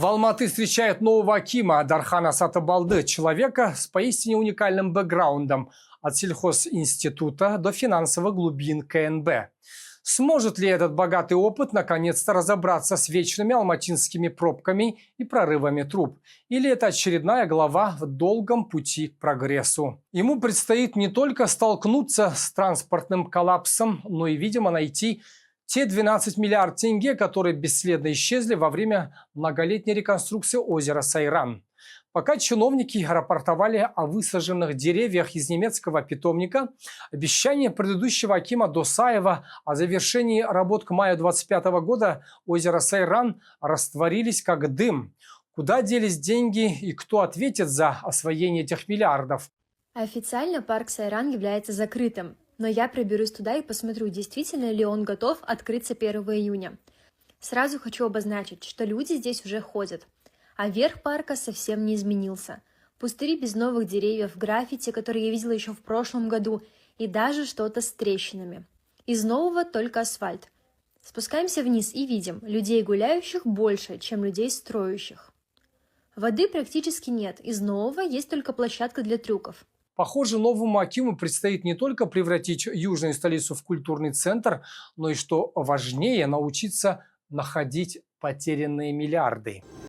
В Алматы встречает нового акима Дархана Сатыбалды, человека с поистине уникальным бэкграундом от сельхозинститута до финансовых глубин КНБ. Сможет ли этот богатый опыт наконец-то разобраться с вечными алматинскими пробками и прорывами труб? Или это очередная глава в долгом пути к прогрессу? Ему предстоит не только столкнуться с транспортным коллапсом, но и, видимо, найти те 12 миллиардов тенге, которые бесследно исчезли во время многолетней реконструкции озера Сайран. Пока чиновники рапортовали о высаженных деревьях из немецкого питомника, обещания предыдущего акима Досаева о завершении работ к маю 2025 года озера Сайран растворились как дым. Куда делись деньги и кто ответит за освоение этих миллиардов? Официально парк Сайран является закрытым, но я проберусь туда и посмотрю, действительно ли он готов открыться 1 июня. Сразу хочу обозначить, что люди здесь уже ходят. А верх парка совсем не изменился. Пустыри без новых деревьев, граффити, которые я видела еще в прошлом году, и даже что-то с трещинами. Из нового только асфальт. Спускаемся вниз и видим, людей гуляющих больше, чем людей строящих. Воды практически нет, из нового есть только площадка для трюков. Похоже, новому акиму предстоит не только превратить южную столицу в культурный центр, но и, что важнее, научиться находить потерянные миллиарды.